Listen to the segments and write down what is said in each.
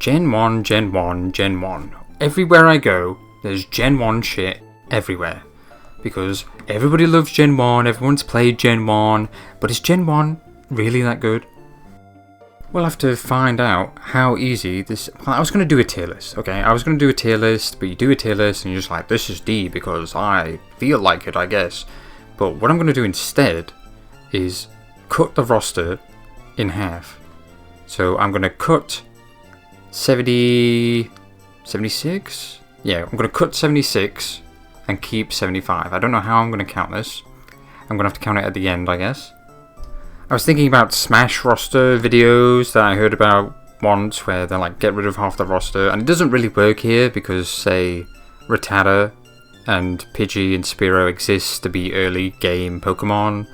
Gen 1, Gen 1, Gen 1. Everywhere I go, there's Gen 1 shit everywhere. Because everybody loves Gen 1, everyone's played Gen 1, but is Gen 1 really that good? We'll have to find out how easy this... Well, I was going to do a tier list, okay? I was going to do a tier list, but you do a tier list and you're just like, this is D because I feel like it, I guess. But what I'm going to do instead is cut the roster in half. So I'm going to cut 76? Yeah, I'm going to cut 76 and keep 75. I don't know how I'm going to count this. I'm going to have to count it at the end, I guess. I was thinking about Smash roster videos that I heard about once where they're like, get rid of half the roster. And it doesn't really work here because, say, Rattata and Pidgey and Spearow exist to be early game Pokemon.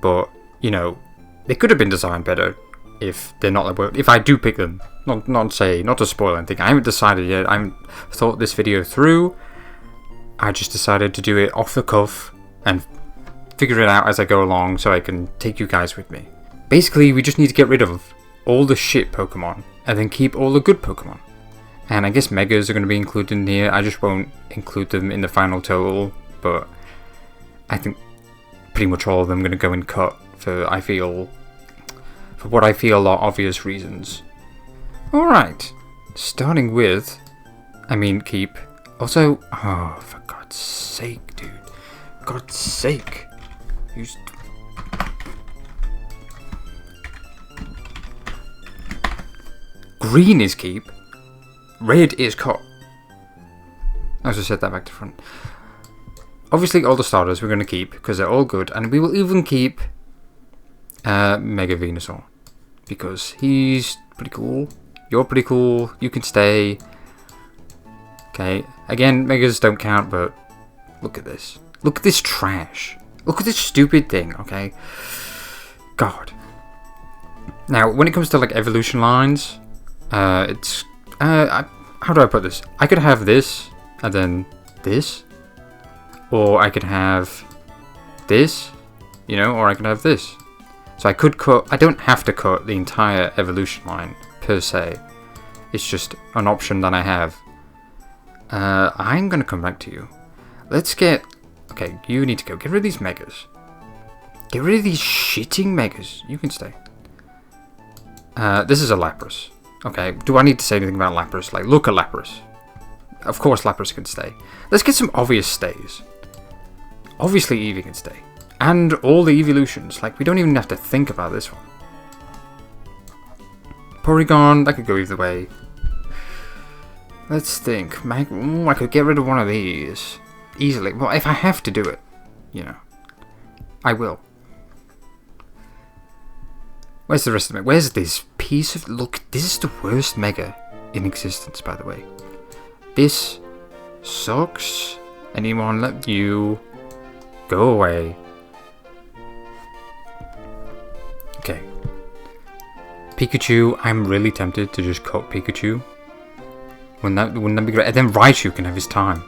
But, you know, they could have been designed better if they're not like, if I do pick them. Not to spoil anything. I haven't decided yet. I haven't thought this video through. I just decided to do it off the cuff and figure it out as I go along so I can take you guys with me. Basically, we just need to get rid of all the shit Pokemon and then keep all the good Pokemon. And I guess Megas are going to be included in here. I just won't include them in the final total, but I think pretty much all of them are going to go in cut for what I feel are obvious reasons. Alright, starting with, keep. Also, oh, for God's sake, dude. God's sake. Green is keep. Red is cut. I just said that back to front. Obviously, all the starters we're going to keep because they're all good, and we will even keep Mega Venusaur because he's pretty cool. You're pretty cool. You can stay. Okay. Again, Megas don't count, but look at this. Look at this trash. Look at this stupid thing, okay? God. Now, when it comes to like evolution lines, it's how do I put this? I could have this and then this, or I could have this, you know, or I could have this. So I could cut. I don't have to cut the entire evolution line per se. It's just an option that I have. I'm gonna come back to you. Let's get. Okay, you need to go. Get rid of these Megas. Get rid of these shitting Megas. You can stay. This is a Lapras. Okay, do I need to say anything about Lapras? Like, look at Lapras. Of course Lapras can stay. Let's get some obvious stays. Obviously Eevee can stay. And all the evolutions. Like, we don't even have to think about this one. Porygon, that could go either way. Let's think. I could get rid of one of these. Easily. Well, if I have to do it, you know, I will. Where's the rest of it? Where's this piece of... Look, this is the worst Mega in existence, by the way. This sucks. Anyone let you go away. Okay. Pikachu, I'm really tempted to just cut Pikachu. Wouldn't that be great? And then Raichu can have his time.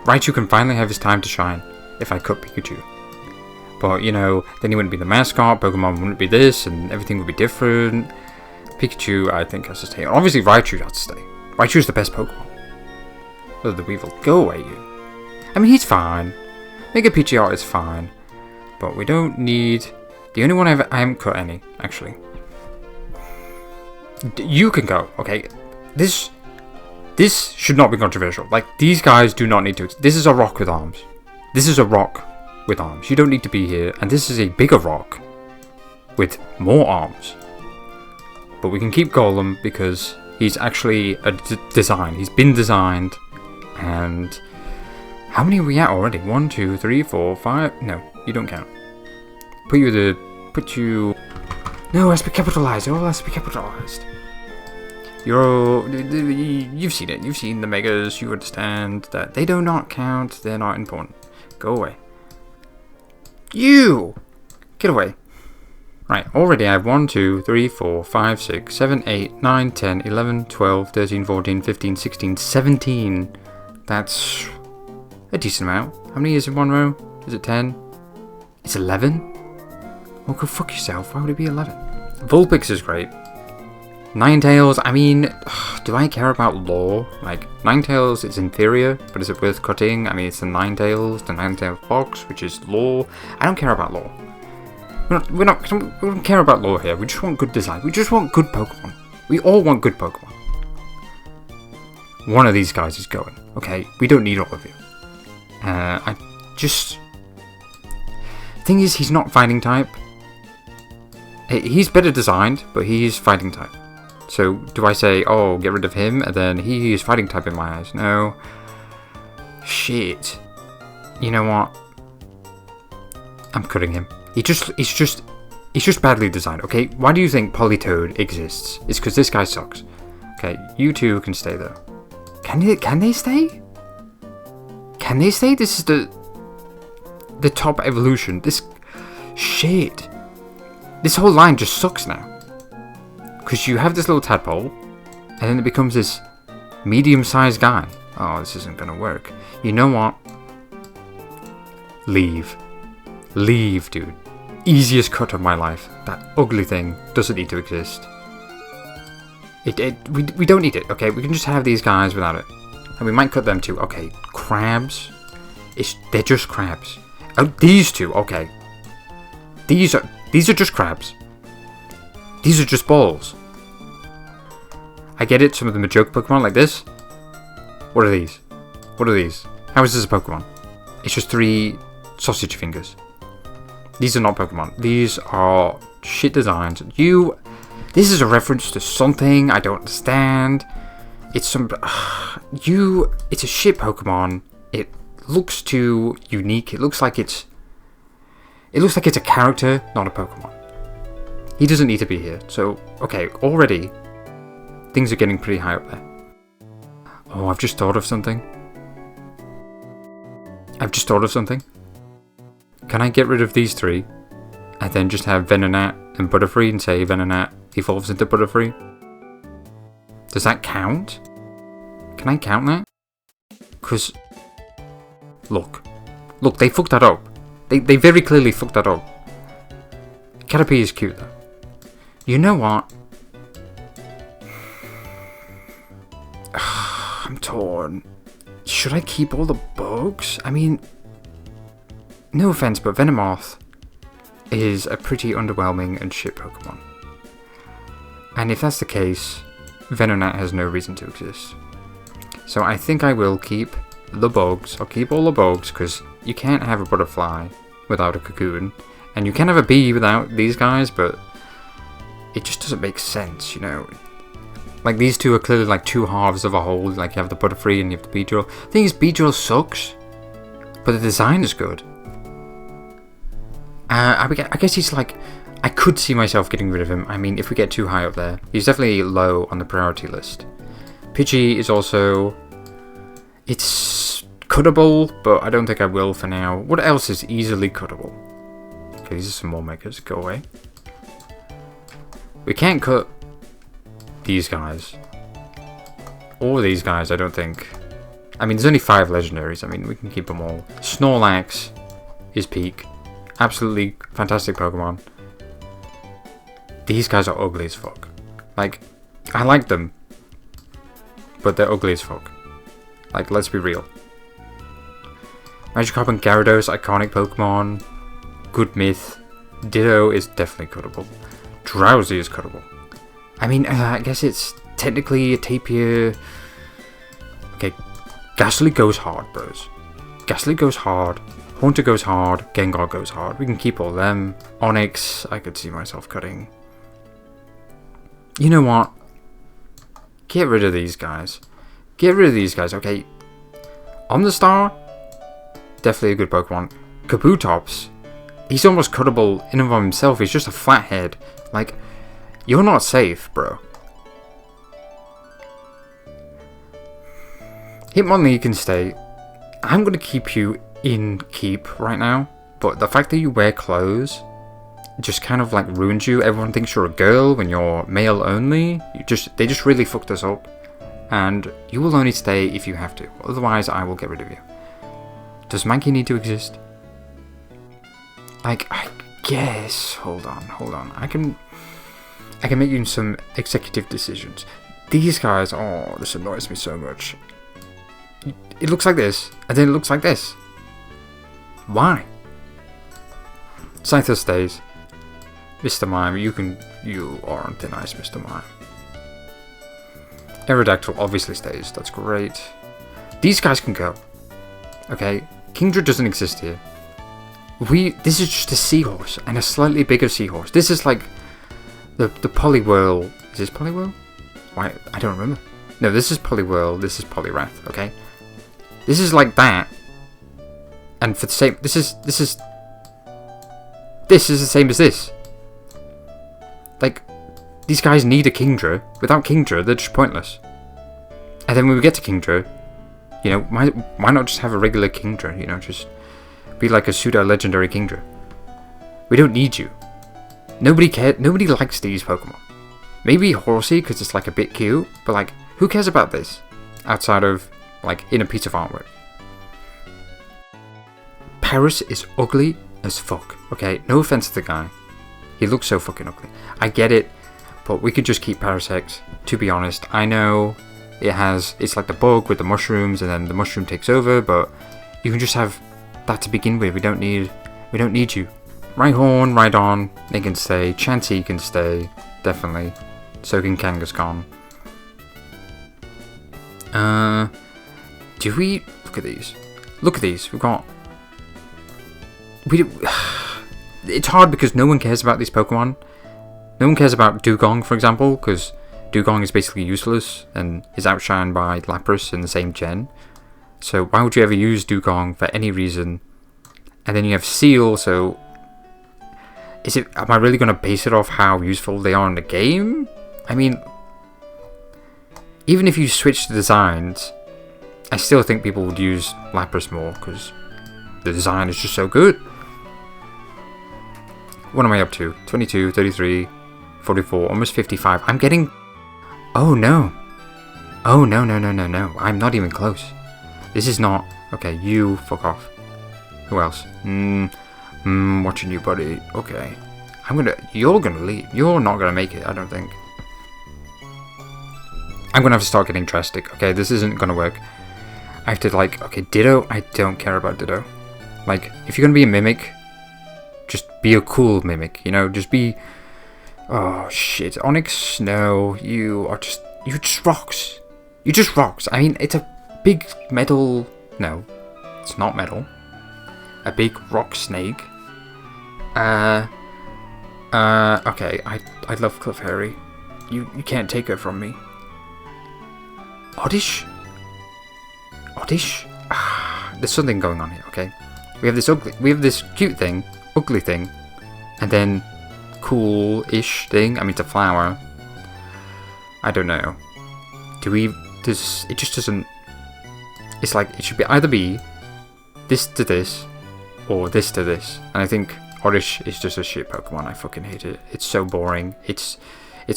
Raichu can finally have his time to shine if I cut Pikachu. But, you know, then he wouldn't be the mascot, Pokemon wouldn't be this, and everything would be different. Pikachu, I think, has to stay. Obviously, Raichu has to stay. Raichu's the best Pokemon. Oh, the Weevil. Go away, you. I mean, he's fine. Mega Pidgeot is fine. But we don't need... The only one I haven't cut any, actually. You can go, okay? This should not be controversial. Like, these guys do not need to... This is a rock with arms. This is a rock with arms. You don't need to be here. And this is a bigger rock with more arms. But we can keep Golem because he's actually a design. He's been designed. And... How many are we at already? 1, 2, 3, 4, 5... No, you don't count. Put you... No, it has to be capitalized. It all has to be capitalized. You've seen it. You've seen the Megas. You understand that they do not count. They're not important. Go away. You! Get away. Right, already I have 1, 2, 3, 4, 5, 6, 7, 8, 9, 10, 11, 12, 13, 14, 15, 16, 17. That's a decent amount. How many is in one row? Is it 10? It's 11? Well, go fuck yourself. Why would it be 11? Vulpix is great. Ninetales, I mean, do I care about lore? Like, Ninetales is inferior, but is it worth cutting? I mean, it's the Ninetales box, which is lore. I don't care about lore. We don't care about lore here. We just want good design. We just want good Pokemon. We all want good Pokemon. One of these guys is going. Okay, we don't need all of you. Thing is, he's not fighting type. He's better designed, but he's fighting type. So, do I say, oh, get rid of him, and then he is fighting type in my eyes? No. Shit. You know what? I'm cutting him. He's just badly designed, okay? Why do you think Politoed exists? It's because this guy sucks. Okay, you two can stay though. Can they stay? Can they stay? This is the top evolution. This shit. This whole line just sucks now. Because you have this little tadpole, and then it becomes this medium-sized guy. Oh, this isn't gonna work. You know what? Leave. Leave, dude. Easiest cut of my life. That ugly thing doesn't need to exist. We don't need it, okay? We can just have these guys without it. And we might cut them too. Okay, crabs. They're just crabs. Oh, these two, okay. These are just crabs. These are just balls. I get it, some of them are joke Pokemon like this. What are these? What are these? How is this a Pokemon? It's just 3 sausage fingers. These are not Pokemon. These are shit designs. This is a reference to something I don't understand. It's it's a shit Pokemon. It looks too unique. It looks like it's a character, not a Pokemon. He doesn't need to be here. So, okay, already things are getting pretty high up there. Oh, I've just thought of something. Can I get rid of these 3 and then just have Venonat and Butterfree and say Venonat evolves into Butterfree? Does that count? Can I count that? Because, look, they fucked that up. They very clearly fucked that up. Caterpie is cute though. You know what? I'm torn. Should I keep all the bugs? I mean, no offense, but Venomoth is a pretty underwhelming and shit Pokemon. And if that's the case, Venonat has no reason to exist. So I think I will keep the bugs. I'll keep all the bugs, because you can't have a butterfly without a cocoon. And you can have a bee without these guys, but it just doesn't make sense, you know. Like, these two are clearly like 2 halves of a whole. Like, you have the Butterfree and you have the Beedrill. The thing is, Beedrill sucks, but the design is good. I guess he's like, I could see myself getting rid of him. I mean, if we get too high up there. He's definitely low on the priority list. Pidgey is also, it's cuttable, but I don't think I will for now. What else is easily cuttable? Okay, these are some more makers. Go away. We can't cut these guys. Or these guys, I don't think. I mean, there's only 5 legendaries. I mean, we can keep them all. Snorlax is peak. Absolutely fantastic Pokemon. These guys are ugly as fuck. Like, I like them, but they're ugly as fuck. Like, let's be real. Magikarp and Gyarados, iconic Pokemon. Good myth. Ditto is definitely cuttable. Drowsy is cuttable. I mean, I guess it's technically a Tapir. Okay, Ghastly goes hard, bros. Ghastly goes hard. Haunter goes hard. Gengar goes hard. We can keep all them. Onyx, I could see myself cutting. You know what? Get rid of these guys. Get rid of these guys, okay? Omnistar, definitely a good Pokemon. Kabutops, he's almost cuttable in and of himself. He's just a flathead. Like, you're not safe, bro. Hitmonlee, you can stay. I'm going to keep you in keep right now, but the fact that you wear clothes just kind of like ruins you. Everyone thinks you're a girl when you're male only. They just really fucked us up, and you will only stay if you have to. Otherwise, I will get rid of you. Does Mankey need to exist? Like, I guess. Hold on. I can make some executive decisions. These guys, oh, this annoys me so much. It looks like this, and then it looks like this. Why? Scyther stays. Mr. Mime, you are on thin ice, Mr. Mime. Aerodactyl obviously stays, that's great. These guys can go. Okay, Kingdra doesn't exist here. This is just a seahorse, and a slightly bigger seahorse. This is like the Poliwhirl. Is this Poliwhirl? Why? I don't remember. No, this is Poliwhirl, this is Poliwrath, okay? This is like that. And for the same, this is the same as this. Like, these guys need a Kingdra. Without Kingdra, they're just pointless. And then when we get to Kingdra, you know, why not just have a regular Kingdra? You know, just be like a pseudo-legendary Kingdra. We don't need you. Nobody likes these Pokemon. Maybe Horsey, because it's like a bit cute, but like, who cares about this? Outside of, like, in a piece of artwork. Paris is ugly as fuck, okay? No offense to the guy. He looks so fucking ugly. I get it, but we could just keep Parasect, to be honest. I know it's like the bug with the mushrooms, and then the mushroom takes over, but you can just have that to begin with. We don't need you. Rhyhorn, Rhydon, they can stay. Chansey can stay, definitely. So can Kangaskhan. Do we look at these? Look at these. It's hard because no one cares about these Pokemon. No one cares about Dugong, for example, because Dugong is basically useless and is outshined by Lapras in the same gen. So why would you ever use Dugong for any reason? And then you have Seal, so am I really going to base it off how useful they are in the game? I mean, even if you switch the designs, I still think people would use Lapras more because the design is just so good. What am I up to? 22, 33, 44, almost 55. I'm getting... Oh no. Oh no. I'm not even close. This is not... Okay, you fuck off. Who else? Watching you, buddy. Okay. You're gonna leave. You're not gonna make it, I don't think. I'm gonna have to start getting drastic. Okay, this isn't gonna work. I have to, like... Okay, Ditto. I don't care about Ditto. Like, if you're gonna be a Mimic, just be a cool Mimic, you know? Just be... Oh, shit. Onyx? No. You're just rocks. You're just rocks. I mean, it's a big metal... No. It's not metal. A big rock snake. Okay. I love Clefairy. You can't take her from me. Oddish? Oddish? There's something going on here, okay? We have this cute thing, ugly thing, and then cool-ish thing. I mean, it's a flower. I don't know. It just doesn't... It's like, it should either be this to this, or this to this. And I think Oddish is just a shit Pokemon. I fucking hate it. It's so boring. It's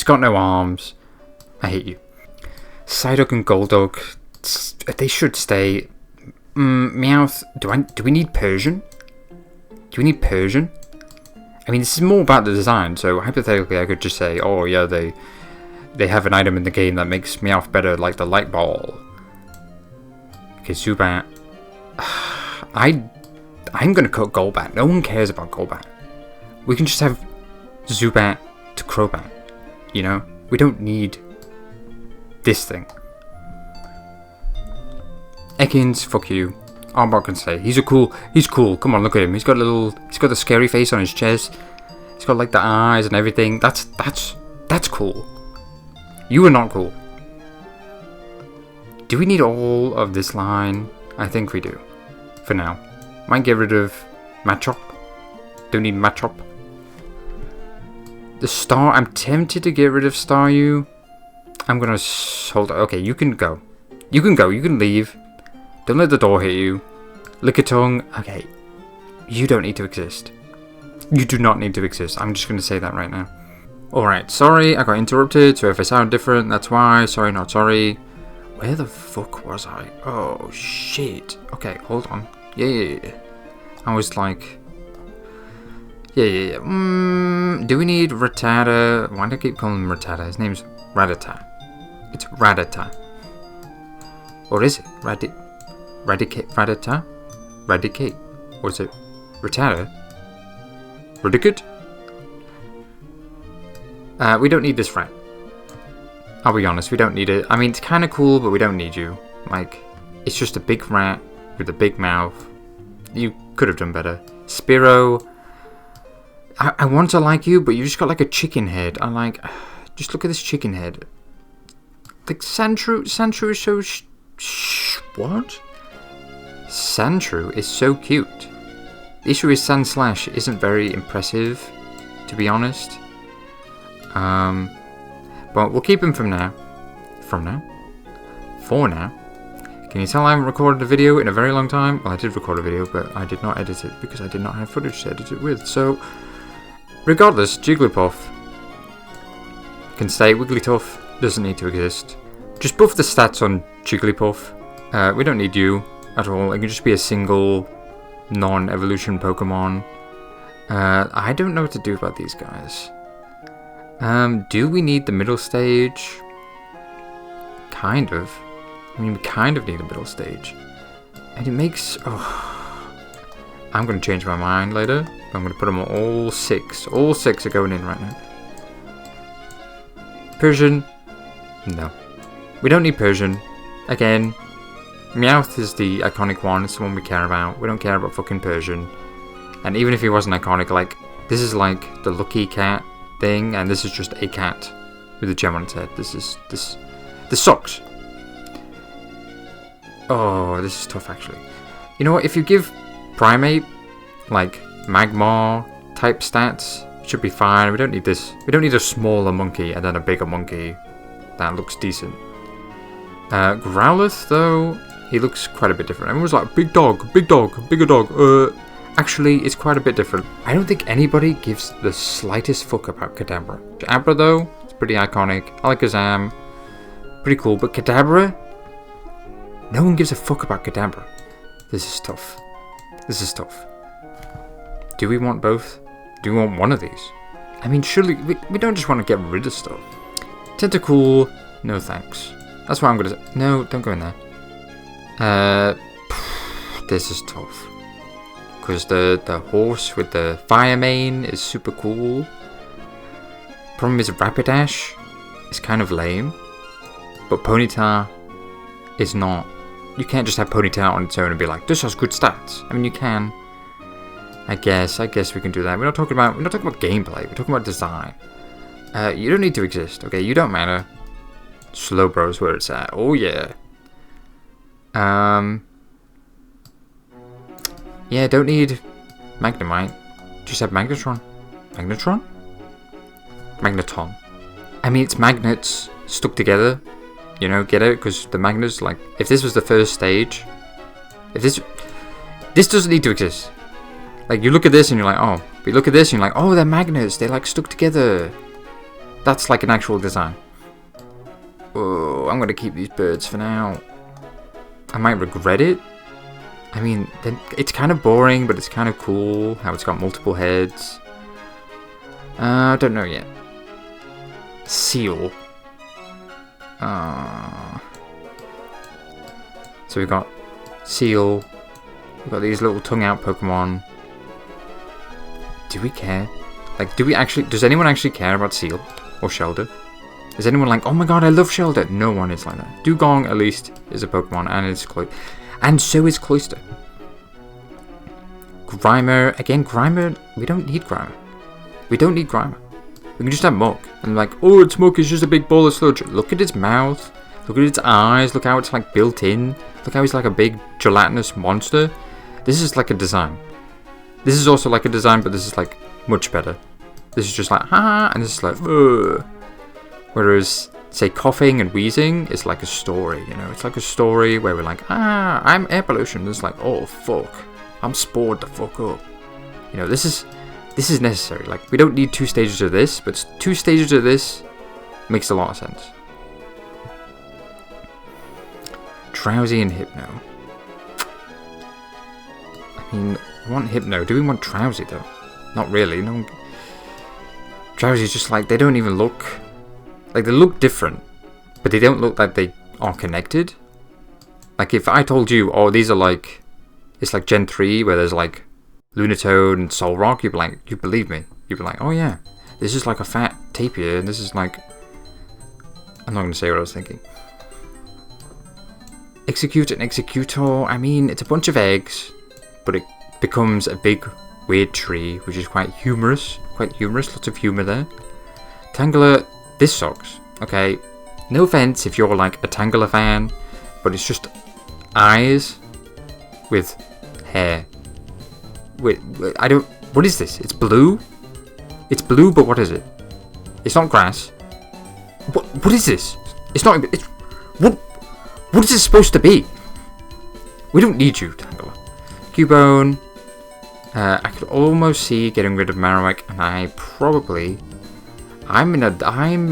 got no arms. I hate you. Psyduck and Golduck, they should stay. Meowth, do we need Persian? Do we need Persian? I mean, this is more about the design, so hypothetically I could just say, oh yeah, they have an item in the game that makes Meowth better, like the Light Ball. Okay, Zubat. I'm gonna cut Golbat. No one cares about Golbat. We can just have Zubat to Crobat. You know? We don't need this thing. Ekans, fuck you. Arbok can stay. He's cool. Come on, look at him. He's got the scary face on his chest. He's got like the eyes and everything. That's cool. You are not cool. Do we need all of this line? I think we do. For now. Might get rid of Machop. Don't need Machop. The Star, I'm tempted to get rid of Staryu. I'm gonna hold on. Okay, you can go. You can leave. Don't let the door hit you. Lickitung, okay. You don't need to exist. You do not need to exist. I'm just gonna say that right now. Alright, sorry, I got interrupted, so if I sound different, that's why. Sorry, not sorry. Where the fuck was I? Oh, shit. Okay, hold on. Yeah. I was like... Yeah. Do we need Rattata? Why do I keep calling him Rattata? His name's Rattata. It's Rattata. Or is it? Radicate? Rattata? Radicate? Or is it Rattata? Radicate? We don't need this rat. I'll be honest, we don't need it. I mean, it's kind of cool, but we don't need you. Like, it's just a big rat with a big mouth. You could have done better. Spiro, I want to like you, but you just got like a chicken head. I like, just look at this chicken head. Like Sandshrew is so what? Sandshrew is so cute. The issue is Sandslash isn't very impressive, to be honest. But we'll keep him for now. For now. Can you tell I haven't recorded a video in a very long time? Well, I did record a video, but I did not edit it because I did not have footage to edit it with. So, regardless, Jigglypuff can stay. Wigglytuff doesn't need to exist. Just buff the stats on Jigglypuff. We don't need you at all. It can just be a single non-evolution Pokemon. I don't know what to do about these guys. Do we need the middle stage? Kind of. I mean, we kind of need a middle stage. And it makes... Oh, I'm going to change my mind later. I'm going to put them on all 6. All 6 are going in right now. Persian? No. We don't need Persian. Again, Meowth is the iconic one. It's the one we care about. We don't care about fucking Persian. And even if he wasn't iconic, like, this is like the lucky cat thing, and this is just a cat with a gem on its head. This sucks. Oh, this is tough actually. You know what, if you give Primate like Magmar type stats, it should be fine. We don't need this. We don't need a smaller monkey and then a bigger monkey. That looks decent. Growlithe though, he looks quite a bit different. Everyone's like, bigger dog. Actually, it's quite a bit different. I don't think anybody gives the slightest fuck about Kadabra. Kadabra, though, it's pretty iconic. I like Kazam. Pretty cool. But Kadabra? No one gives a fuck about Kadabra. This is tough. Do we want both? Do we want one of these? I mean, surely we don't just want to get rid of stuff. Tentacool, no thanks. That's what I'm going to say. No, don't go in there. This is tough. Because the horse with the fire mane is super cool. Problem is Rapidash is kind of lame. But Ponyta is not. You can't just have Ponyta on its own and be like, this has good stats. I mean, you can. I guess we can do that. We're not talking about gameplay. We're talking about design. You don't need to exist. Okay, you don't matter. Slowbro's where it's at. Oh yeah. Yeah, don't need Magnemite. Just have Magneton. Magneton. I mean, it's magnets stuck together. You know, get it? Because the magnets, like, if this was the first stage, if this doesn't need to exist. Like, you look at this and you're like, oh. But you look at this and you're like, oh, they're magnets. They're, like, stuck together. That's, like, an actual design. Oh, I'm going to keep these birds for now. I might regret it. I mean, it's kind of boring, but it's kind of cool how it's got multiple heads. I don't know yet. Seal. So we've got Seal. We've got these little tongue-out Pokemon. Do we care? Like, does anyone actually care about Seal or Shelder? Is anyone like, oh my god, I love Shelder? No one is like that. Dugong, at least, is a Pokemon, and so is Cloyster. Grimer, again, Grimer, we don't need Grimer. We can just have Muck. And like, oh, it's Muck, it's just a big ball of sludge. Look at its mouth. Look at its eyes. Look how it's like built in. Look how he's like a big gelatinous monster. This is like a design. This is also like a design, but this is like much better. This is just like, ha, and this is like, ugh. Whereas, say, coughing and wheezing is like a story, you know? It's like a story where we're like, I'm air pollution. It's like, oh, fuck. I'm spored the fuck up. You know, this is necessary. Like, we don't need 2 stages of this, but 2 stages of this makes a lot of sense. Drowsy and Hypno. I mean, I want Hypno. Do we want Drowsy, though? Not really. No. Drowsy's just like, they don't even look... Like, they look different, but they don't look like they are connected. Like, if I told you, oh, these are like... It's like Gen 3, where there's like Lunatone and Solrock, you'd be like, you'd believe me. You'd be like, oh yeah, this is like a fat tapir, and this is like... I'm not going to say what I was thinking. Execute and Executor, I mean, it's a bunch of eggs, but it becomes a big, weird tree, which is quite humorous. Lots of humor there. Tangela, this sucks, okay? No offense if you're like a Tangela fan, but it's just eyes with hair. Wait, I don't... What is this? It's blue? It's blue, but what is it? It's not grass. What is this? It's not... It's, what is this supposed to be? We don't need you, Tangela. Cubone. I could almost see getting rid of Marowak, and I'm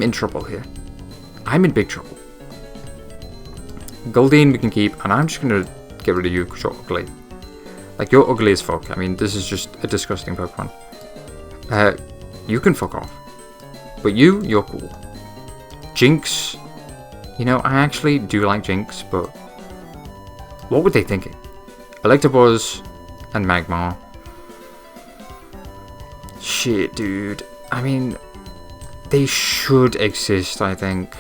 in trouble here. I'm in big trouble. Goldeen we can keep, and I'm just gonna get rid of you because you're ugly. Like, you're ugly as fuck. I mean, this is just a disgusting Pokemon. You can fuck off. But you're cool. Jinx. You know, I actually do like Jinx, but what were they thinking? Electabuzz and Magmar. Shit, dude. I mean, they should exist, I think.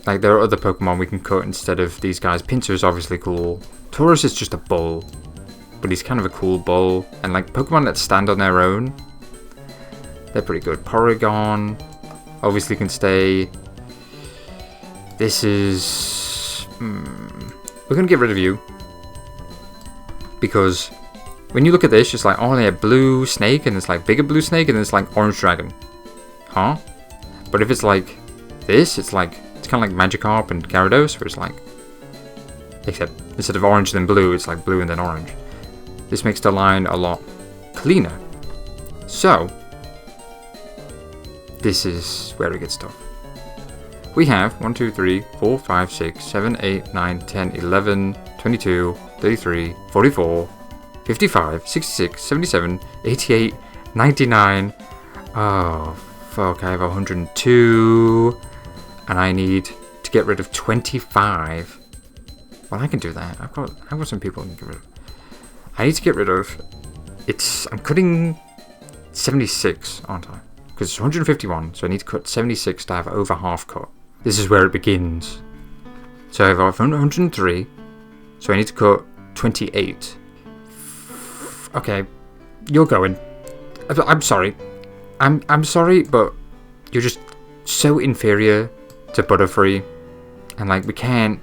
Like, there are other Pokemon we can cut instead of these guys. Pinsir is obviously cool. Taurus is just a bull, but he's kind of a cool bull. And, like, Pokemon that stand on their own, they're pretty good. Porygon obviously can stay. This is... We're going to get rid of you. Because when you look at this, it's like, oh, they have blue snake, and it's like bigger blue snake, and it's like orange dragon. Huh? But if it's like this, it's like... It's kind of like Magikarp and Gyarados, where it's like... Except, instead of orange then blue, it's like blue and then orange. This makes the line a lot cleaner. So, this is where it gets tough. We have 1, 2, 3, 4, 5, 6, 7, 8, 9, 10, 11, 22, 33, 44, 55, 66, 77, 88, 99. Oh, fuck, I have 102. And I need to get rid of 25. Well, I can do that. I've got some people I can get rid of. I need to get rid of... I'm cutting 76, aren't I? Because it's 151, so I need to cut 76 to have over half cut. This is where it begins. So I have 103, so I need to cut 28. Okay, you're going. I'm sorry. I'm sorry, but you're just so inferior to Butterfree, and like we can't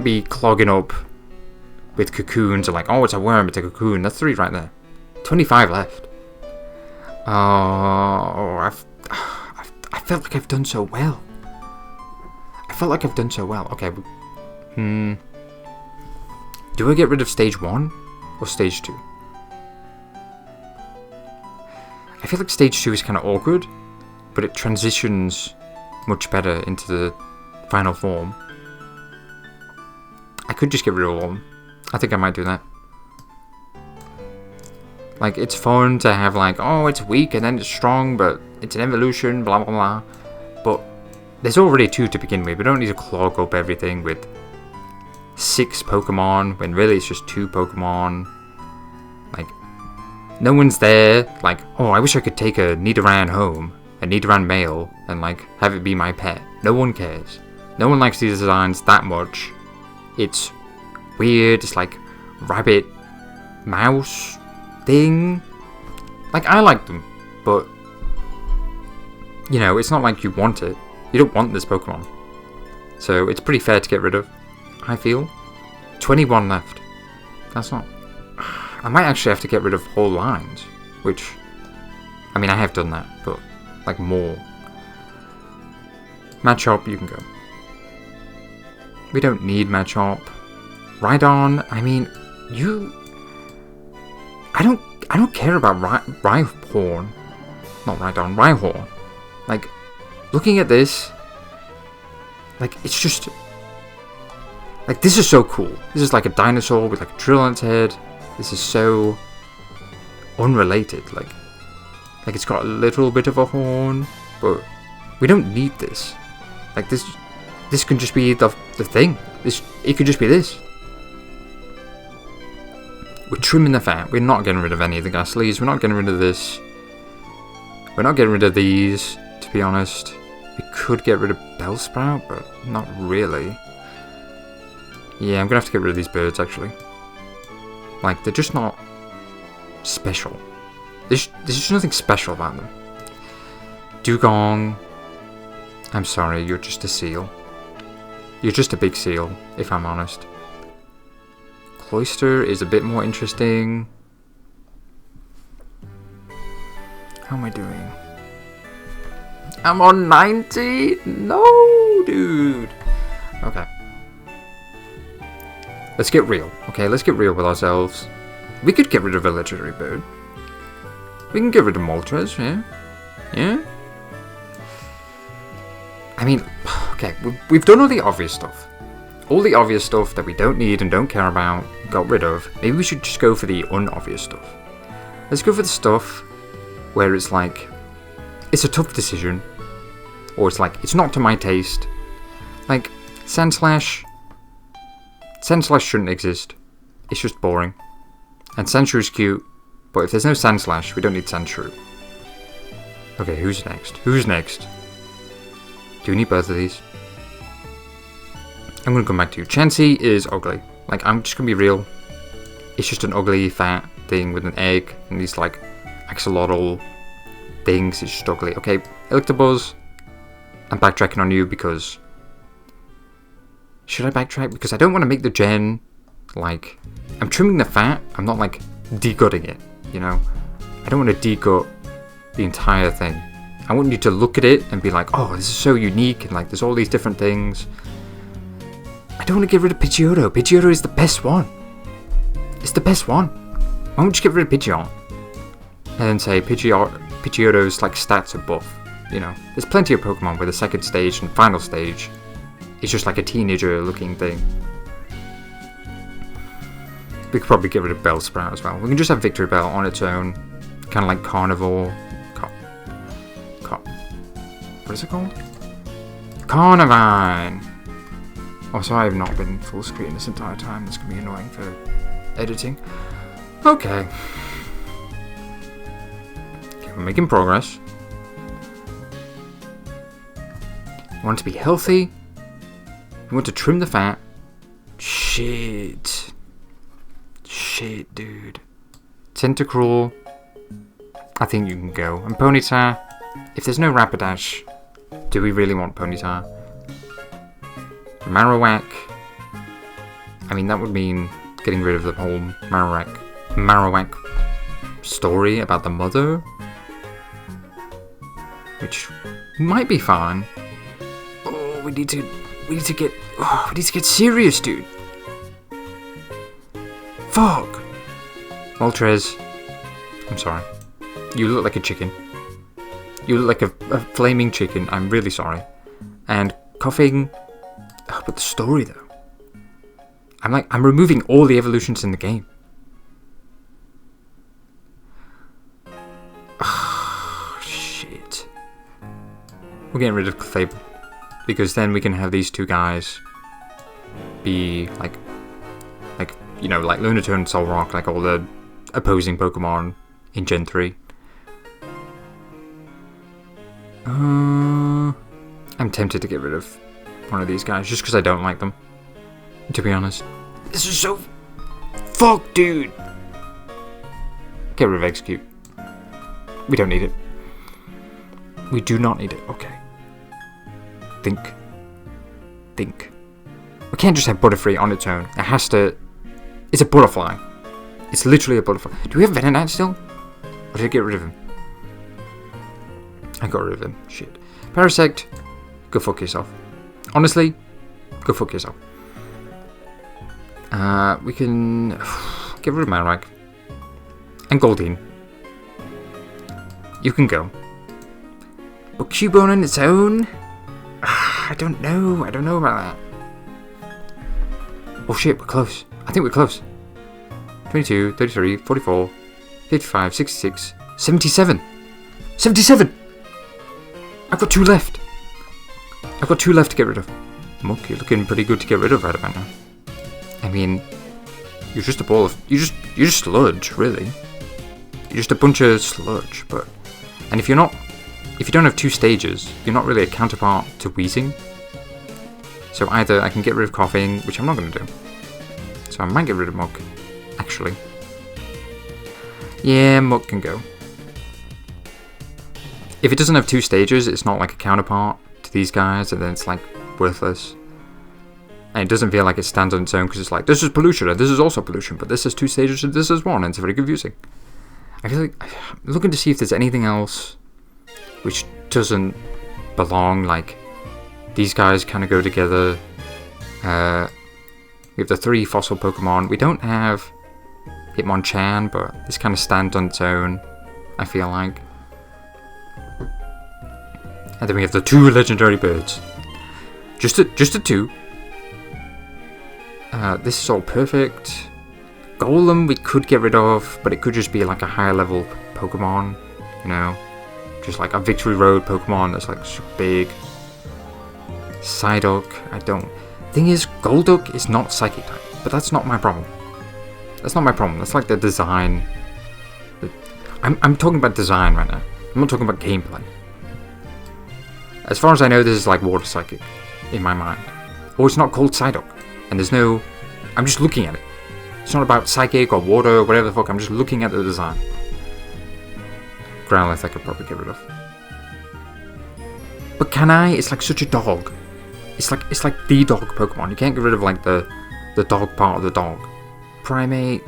be clogging up with cocoons and like, oh, it's a worm, it's a cocoon. That's 3 right there. 25 left. Oh, I felt like I've done so well. Okay. Do I get rid of stage 1 or stage 2? I feel like stage 2 is kind of awkward, but it transitions much better into the final form. I could just get rid of all of them. I think I might do that. Like, it's fun to have like, oh, it's weak and then it's strong, but it's an evolution, blah blah blah. But there's already 2 to begin with. We don't need to clog up everything with 6 Pokemon when really it's just 2 Pokemon. Like, no one's there. Like, oh, I wish I could take a Nidoran home, a Nidoran male, and like have it be my pet. No one cares. No one likes these designs that much. It's weird. It's like rabbit, mouse thing. Like, I like them, but you know, it's not like you want it. You don't want this Pokemon. So it's pretty fair to get rid of, I feel. 21 left. That's not... I might actually have to get rid of whole lines, which... I mean, I have done that, but like more. Machop, you can go. We don't need Machop. Rhydon, I mean, you... I don't care about Rhyhorn. Not Rhydon, Rhyhorn. Like, looking at this, like, it's just... Like, this is so cool. This is like a dinosaur with like a drill on its head. This is so unrelated. Like, Like, it's got a little bit of a horn, but we don't need this. Like, this can just be the thing. It could just be this. We're trimming the fat. We're not getting rid of any of the ghastlies. We're not getting rid of this. We're not getting rid of these, to be honest. We could get rid of Bellsprout, but not really. Yeah, I'm gonna have to get rid of these birds, actually. Like, they're just not special. There's just nothing special about them. Dugong. I'm sorry, you're just a seal. You're just a big seal, if I'm honest. Cloyster is a bit more interesting. How am I doing? I'm on 90? No, dude. Okay. Let's get real. Okay, let's get real with ourselves. We could get rid of a legendary bird. We can get rid of Moltres, yeah? Yeah? I mean, okay, we've done all the obvious stuff. All the obvious stuff that we don't need and don't care about, got rid of. Maybe we should just go for the unobvious stuff. Let's go for the stuff where it's like, it's a tough decision. Or it's like, it's not to my taste. Like, Sandslash. Sandslash shouldn't exist. It's just boring. And Sandshrew is cute. But if there's no Sandslash, we don't need Sandshrew. Okay, who's next? Who's next? Do we need both of these? I'm going to come back to you. Chansey is ugly. Like, I'm just going to be real. It's just an ugly, fat thing with an egg. And these, like, axolotl things. It's just ugly. Okay, Electabuzz. I'm backtracking on you because... Should I backtrack? Because I don't want to make the gen, like... I'm trimming the fat. I'm not, like, de-gutting it, you know? I don't want to de-gut the entire thing. I want you to look at it and be like, oh, this is so unique. And, like, there's all these different things. I don't want to get rid of Pidgeotto. Pidgeotto is the best one. It's the best one. Why don't you get rid of Pidgeot? And then say Pidgeotto's, like, stats are buff. You know, there's plenty of Pokemon where the second stage and final stage is just like a teenager looking thing. We could probably get rid of Bellsprout as well. We can just have Victory Bell on its own. Kind of like Carnivore. What is it called? Carnivine! Also, I have not been full screen this entire time. This can be annoying for editing. Okay. We're making progress. We want to be healthy. We want to trim the fat. Shit, dude. Tentacruel. I think you can go. And Ponyta. If there's no Rapidash, do we really want Ponyta? Marowak. I mean, that would mean getting rid of the whole Marowak story about the mother, which might be fun. Oh, we need to get serious, dude. Fuck. Moltres. I'm sorry. You look like a chicken. You look like a flaming chicken. I'm really sorry. And coughing. Oh, but the story though. I'm removing all the evolutions in the game. Oh, shit. We're getting rid of Clefable. Because then we can have these two guys be like you know, like Lunatone and Solrock, like all the opposing Pokemon in Gen 3. I'm tempted to get rid of one of these guys just because I don't like them, to be honest. This is so... Fuck, dude! Get rid of Execute. We don't need it. We do not need it. Okay. Think. We can't just have Butterfree on its own. It has to... It's a butterfly. It's literally a butterfly. Do we have Venonat still? Or did I get rid of him? I got rid of him. Shit. Parasect. Go fuck yourself. Honestly, go fuck yourself. We can get rid of Marowak. And Goldeen. You can go. But Cubone on its own? I don't know. I don't know about that. Oh shit, we're close. I think we're close. 22, 33, 44, 55, 66, 77. 77! I've got 2 left. I've got 2 left to get rid of. Muck, you're looking pretty good to get rid of right about now. I mean, you're just a ball of... You're just sludge, really. You're just a bunch of sludge, but... And if you don't have 2 stages, you're not really a counterpart to wheezing. So either I can get rid of coughing, which I'm not going to do. So I might get rid of Muck, actually. Yeah, Muck can go. If it doesn't have 2 stages, it's not like a counterpart to these guys, and then it's like worthless. And it doesn't feel like it stands on its own, because it's like, this is pollution, and this is also pollution, but this has 2 stages, and this is 1, and it's very confusing. I feel like I'm looking to see if there's anything else which doesn't belong, like these guys kind of go together. We have the 3 fossil Pokemon. We don't have Hitmonchan, but this kind of stands on its own, I feel like. And then we have the 2 legendary birds. Just a 2. This is all perfect. Golem we could get rid of, but it could just be like a higher level Pokemon, you know, just like a Victory Road Pokemon that's like super big. Psyduck, I don't. Thing is, Golduck is not Psychic type, but that's not my problem. That's not my problem. That's like the design. I'm talking about design right now. I'm not talking about gameplay. As far as I know, this is like Water Psychic in my mind, or it's not called Psyduck, and there's no. I'm just looking at it. It's not about Psychic or Water or whatever the fuck, I'm just looking at the design. Growlithe I could probably get rid of. But can I? It's like such a dog. It's like the dog Pokemon. You can't get rid of like the dog part of the dog. Primate.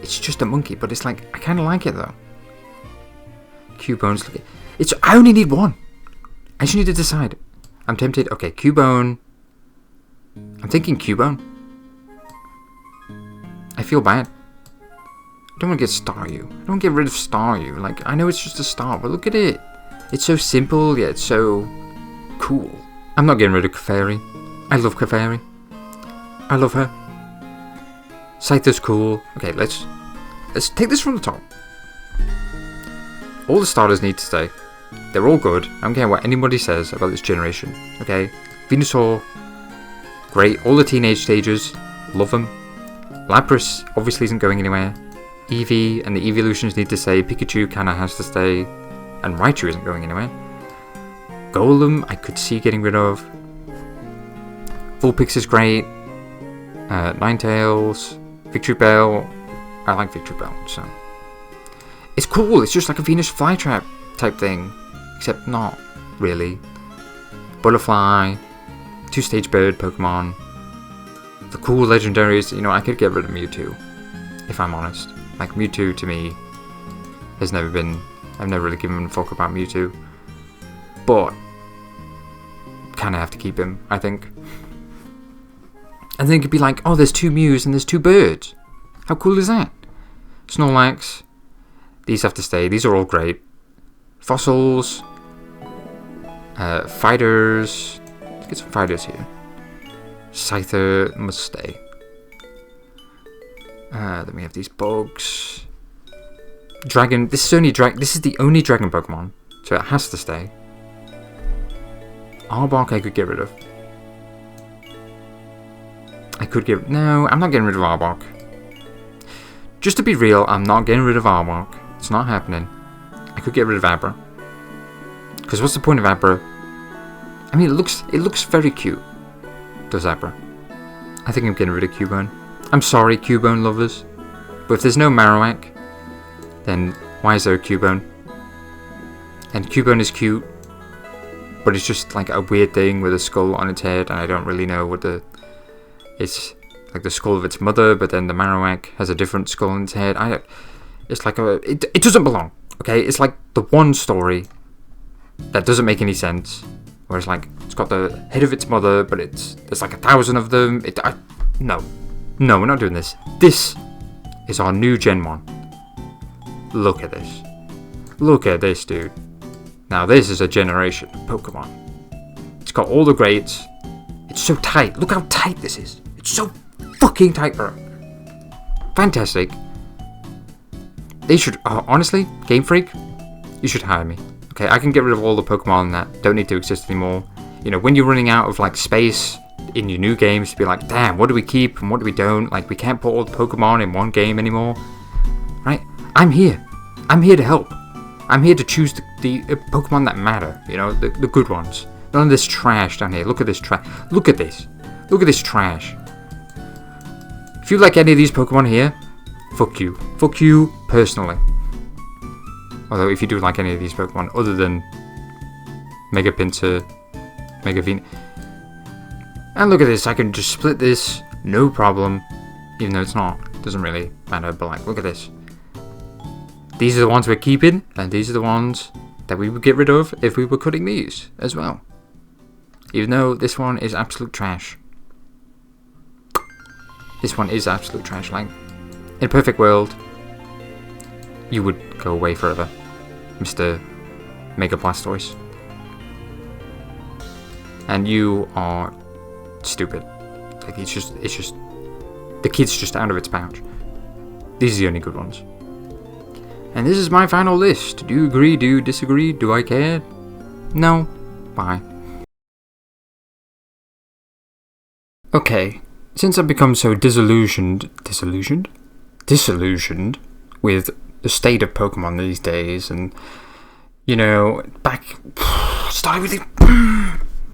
It's just a monkey, but it's like, I kind of like it though. Cubone's looking. I only need 1. I just need to decide. I'm tempted. Okay, Cubone. I'm thinking Cubone. I feel bad. I don't want to get Staryu. I don't want to get rid of Staryu. Like, I know it's just a star, but look at it. It's so simple, yet it's so cool. I'm not getting rid of Clefairy. I love Clefairy. I love her. Scyther's cool. Okay, let's take this from the top. All the starters need to stay. They're all good. I don't care what anybody says about this generation. Okay? Venusaur, great. All the teenage stages, love them. Lapras obviously isn't going anywhere. Eevee and the evolutions need to stay. Pikachu kinda has to stay. And Raichu isn't going anywhere. Golem I could see getting rid of. Vulpix is great. Ninetales. Victory Bell. I like Victory Bell, so. It's cool, it's just like a Venus flytrap type thing. Except not really. Butterfly. 2-stage bird Pokemon. The cool legendaries, you know, I could get rid of Mewtwo. If I'm honest. Like, Mewtwo to me has never been... I've never really given a fuck about Mewtwo. But kind of have to keep him, I think. And then it could be like, oh, there's 2 Mews and there's 2 birds. How cool is that? Snorlax. These have to stay. These are all great. Fossils. Fighters. Let's get some fighters here. Scyther must stay. Then we have these bugs. Dragon. This is the only dragon Pokemon, so it has to stay. Arbok I could get rid of. No, I'm not getting rid of Arbok. Just to be real, I'm not getting rid of Arbok. It's not happening. I could get rid of Abra. Because what's the point of Abra? I mean, it looks very cute. Does Abra? I think I'm getting rid of Cubone. I'm sorry, Cubone lovers. But if there's no Marowak, then why is there a Cubone? And Cubone is cute, but it's just like a weird thing with a skull on its head, and I don't really know what it's like the skull of its mother, but then the Marowak has a different skull on its head. It's like it doesn't belong. Okay, it's like the one story that doesn't make any sense, where it's like it's got the head of its mother, but there's like 1,000 of them. No, we're not doing this. This is our new Gen 1. Look at this. Look at this, dude. Now this is a generation of Pokemon. It's got all the grades. It's so tight. Look how tight this is. It's so fucking tight, bro. Fantastic. They should, honestly, Game Freak, you should hire me. Okay, I can get rid of all the Pokemon that don't need to exist anymore. You know, when you're running out of like space in your new games to be like, damn, what do we keep and what do we don't? Like, we can't put all the Pokemon in one game anymore. Right? I'm here. I'm here to help. I'm here to choose the Pokemon that matter. You know, the good ones. None of this trash down here. Look at this trash. Look at this. Look at this trash. If you like any of these Pokemon here, fuck you. Fuck you personally. Although, if you do like any of these Pokemon, other than Mega Pinsir, Mega Venusaur. And look at this, I can just split this, no problem. Even though it's not, doesn't really matter, but like, look at this. These are the ones we're keeping, and these are the ones that we would get rid of if we were cutting these as well. Even though this one is absolute trash. This one is absolute trash. Like, in a perfect world, you would go away forever, Mr. Mega Blastoise. And you are stupid. Like, it's just, the kid's just out of its pouch. These are the only good ones. And this is my final list. Do you agree? Do you disagree? Do I care? No? Bye. Okay, since I've become so disillusioned with the state of Pokemon these days, and, you know, started with the